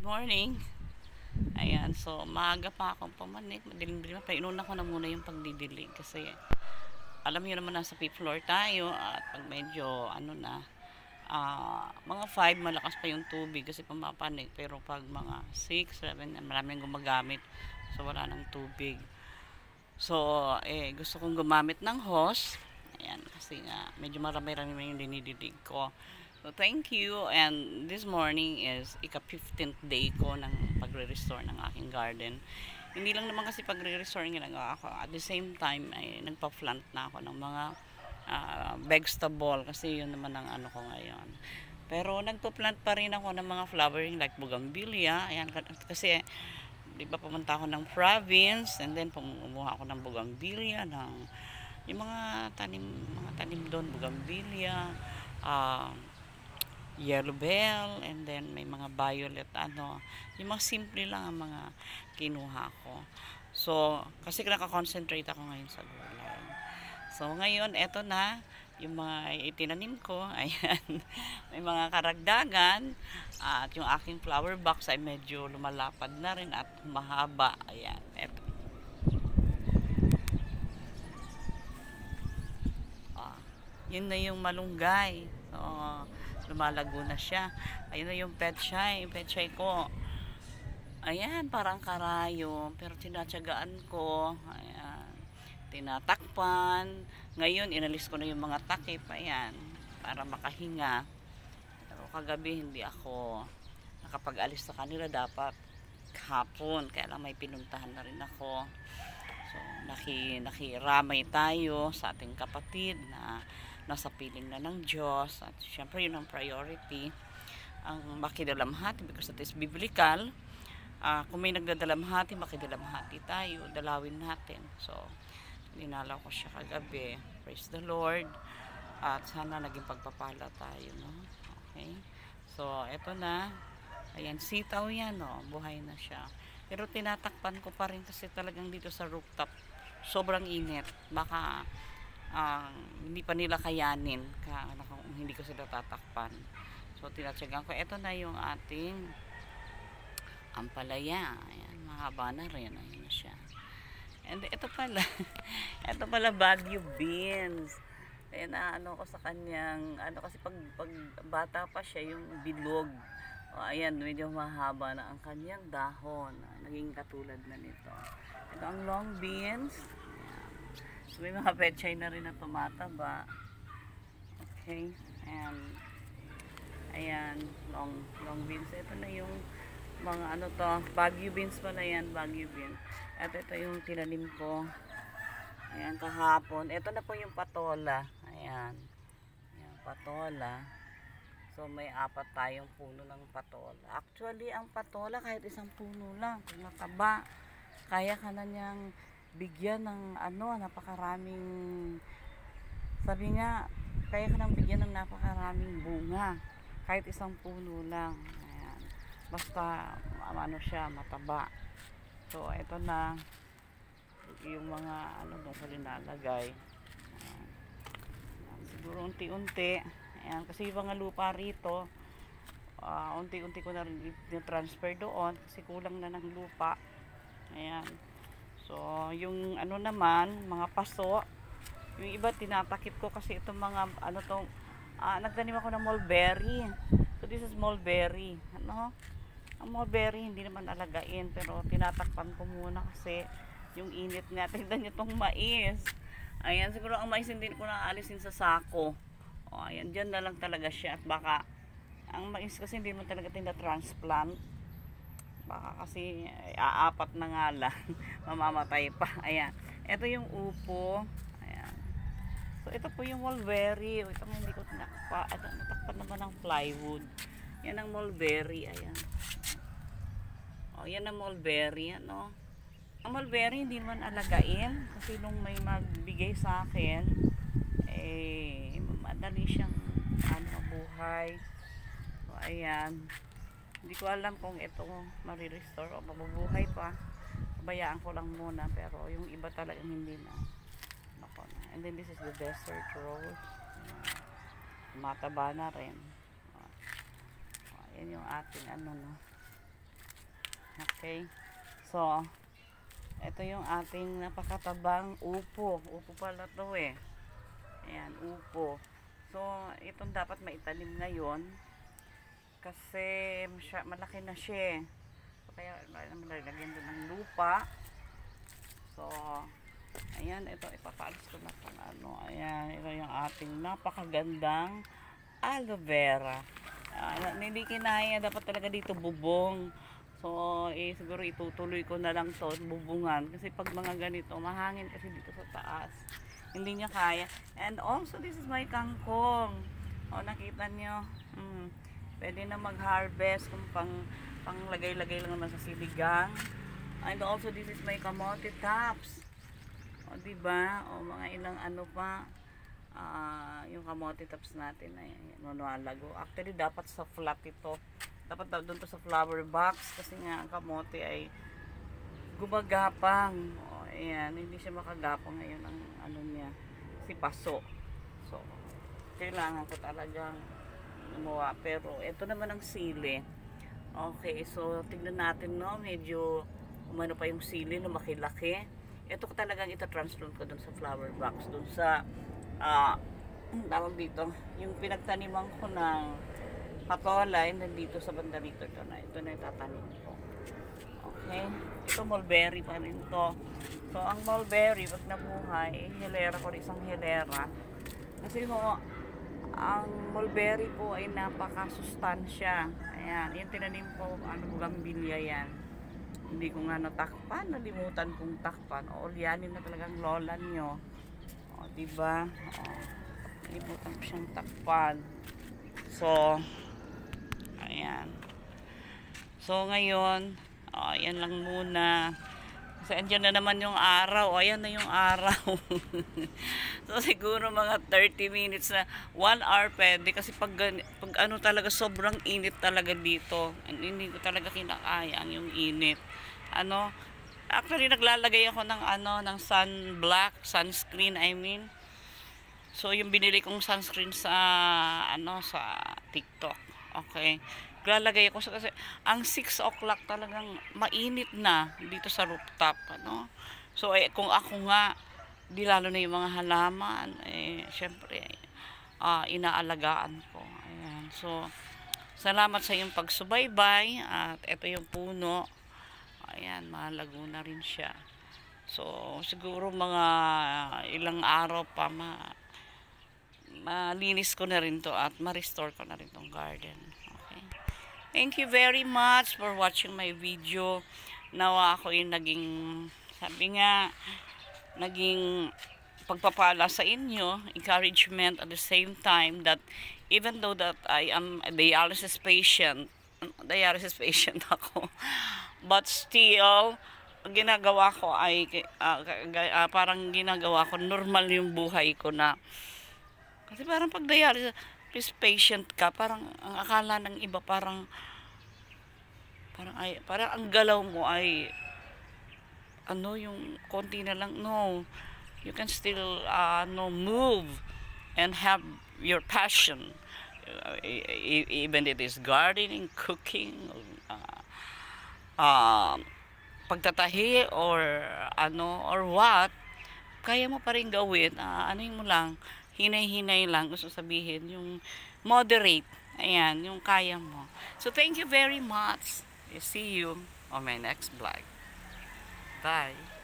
morning. Ayan, so maaga pa akong pumanik. Madilim-dilim pa. Inuna ko na muna yung pagdidilig kasi alam niyo naman nasa 5th floor tayo at pag medyo mga 5 malakas pa yung tubig kasi pumapanik. Pero pag mga 6, 7, maraming gumagamit. So wala nang tubig. So gusto kong gumamit ng hose. Ayan, kasi nga medyo marami-rami yung dinidilig ko. So, thank you. And this morning is ika-15th day ko ng pagre-restore ng aking garden. Hindi lang naman kasi pagre-restore yung ginagawa ako. At the same time, ay nagpa-plant na ako ng mga vegetable kasi yun naman ang ano ko ngayon. Pero nagpa-plant pa rin ako ng mga flowering like bougainvillea. Ayan, kasi di ba pumunta ako ng province and then pumuha ako ng bougainvillea, ng yung mga tanim doon, bougainvillea, yellow bell, and then may mga violet, yung mga simple lang ang mga kinuha ko. So, kasi nakakonsentrate ako ngayon sa gulay. So, ngayon, eto na, yung mga itinanim ko, ayan, may mga karagdagan, at yung aking flower box ay medyo lumalapad na rin at mahaba, ayan, eto. Yun na yung malunggay. So, lumalago na siya. Ayun na yung pechay ko. Ayan, parang karayom. Pero tinatsagaan ko. Ayan. Tinatakpan. Ngayon, inalis ko na yung mga takip. Ayan. Para makahinga. Pero kagabi, hindi ako nakapag-alis sa kanila. Dapat hapon. Kaya lang may pinuntahan na rin ako. So, nakiramay tayo sa ating kapatid na nasa piling na ng Diyos at syempre yun ang priority, ang makidalamhati because that is biblical. Kung may nagdadalamhati, makidalamhati tayo, dalawin natin. So dinalaw ko siya kagabi, praise the Lord, at sana naging pagpapala tayo, no? Okay, so eto na, ayan, sitaw yan, no? Buhay na siya, pero tinatakpan ko pa rin kasi talagang dito sa rooftop sobrang init, baka hindi pa nila kayanin kung hindi ko sila tatakpan. So tinatsagan ko. Ito na yung ating ampalaya. Ayan, mahaba na rin. Ayan na siya. And ito pala ito pala Baguio beans. Ayan, ko sa kanyang kasi pag bata pa siya yung bilog. Ayan, medyo mahaba na ang kanyang dahon. Naging katulad na nito. Ito ang long beans. So, may mga pechay na rin na tumataba. Okay. And ayan, long beans. Ito na yung mga Baguio beans pala yan, Baguio beans. At ito yung tinanim ko. Ayan, kahapon. Ito na po yung patola. Ayan. Ayan, patola. So, may 4 tayong puno ng patola. Actually, ang patola kahit isang puno lang, kung mataba, kaya ka na niyang bigyan ng napakaraming, sabi nga, kaya ka nang bigyan ng napakaraming bunga kahit isang puno lang. Ayan. Basta siya, mataba. So ito na yung mga doon ko linalagay. Ayan. Siguro unti-unti. Ayan, kasi yung mga lupa rito, unti-unti ko na rin transfer doon kasi kulang na ng lupa. Ayan. So, yung naman, mga paso, yung iba tinatakip ko kasi itong mga, nagtanim ako ng mulberry. So, this is mulberry. Ang mulberry, hindi naman alagain, pero tinatakpan ko muna kasi yung init nga. Tignan nyo itong mais. Ayan, siguro ang mais hindi ko na aalisin sa sako. Ayan, dyan na lang talaga siya. At baka, ang mais kasi hindi mo talaga tinatransplant. Baka kasi 4 na nga lang mamamatay pa. Ayan, ito yung upo. Ayan, so ito po yung mulberry. Ito hindi ko natakpan naman ng plywood. Yan ang mulberry. Ayan, yan ang mulberry. Ang mulberry hindi naman alagain kasi nung may magbigay sa akin, madali siyang mabuhay. So ayan, hindi ko alam kung ito marirestore o mabubuhay pa. Bayaan ko lang muna, pero yung iba talagang hindi na. And then this is the desert rose. Mataba na rin. Ayan yung ating Okay? So, ito yung ating napakatabang upo. Upo pala to eh. Ayan, upo. So, itong dapat maitanim ngayon kasi malaki na siya. So, kaya lagyan doon ng lupa. So, ayan, ito ipapaalis ko na pang ano. Ayan, ito yung ating napakagandang aloe vera. Hindi kinaya, dapat talaga dito bubong. So, siguro itutuloy ko na lang to, bubungan. Kasi pag mga ganito, mahangin kasi dito sa taas. Hindi niya kaya. And also, this is my kangkong. O, nakita nyo. Pwede na mag-harvest kung pang lagay-lagay lang naman sa siligang. And also, this is my kamote tops. O, diba? O, mga ilang ano pa. Yung kamote tops natin ay nunalago. Actually, dapat sa flat ito. Dapat doon to sa flower box. Kasi nga, ang kamote ay gumagapang. O, ayan. Hindi siya makagapang ngayon ang ano niya. Si paso. So, kailangan ko talagang gumawa. Pero, ito naman ang sili. Okay, so, tignan natin, no? Medyo, umano pa yung sili, lumaki-laki. Ito talagang ito-transfer ko dun sa flower box. Dun sa, tawag dito, yung pinagtaniman ko ng patolay, nandito sa banda rito. Ito na itatanim ko. Okay? Ito, mulberry pa rin to. So, ang mulberry, pag nabuhay, hilera ko rin isang hilera. Kasi mo, ang mulberry po ay napakasustansya. Ayan, yung tinanim ko, bugambilya yan. Hindi ko nga natakpan, nalimutan kong takpan. O, ulyanin na talagang lola nyo. O, diba? O, nalimutan ko siyang takpan. So, ayan. So, ngayon, ayan lang muna. Kasi andyan na naman yung araw. O, ayan na yung araw. So, siguro mga 30 minutes na 1 hour pwede. Kasi pag ano talaga, sobrang init talaga dito. Hindi ko talaga kinakaya yung init. Actually, naglalagay ako ng ng sunscreen, I mean. So, yung binili kong sunscreen sa, sa TikTok. Okay. Naglalagay ako kasi ang 6 o'clock talagang mainit na dito sa rooftop, So, kung ako nga, di lalo na yung mga halaman, syempre, inaalagaan ko. Ayan. So, salamat sa iyong pagsubaybay. At ito yung puno. Ayan, malago na rin siya. So, siguro mga ilang araw pa malinis ko na rin to at ma-restore ko na rin tong garden. Okay. Thank you very much for watching my video. Nawa ako yung sabi nga, naging pagpapala sa inyo, encouragement at the same time that even though that I am a dialysis patient ako, but still, ginagawa ko ay parang ginagawa ko normal yung buhay ko na kasi parang pag dialysis patient ka, parang ang akala ng iba parang ang galaw mo ay yung konti na lang. No, you can still move and have your passion, even it is gardening, cooking, pagtatahi or what, kaya mo pa rin gawin. Mo lang, hinay-hinay lang, gusto sabihin yung moderate. Ayan, yung kaya mo. So thank you very much. See you on my next vlog. Bye.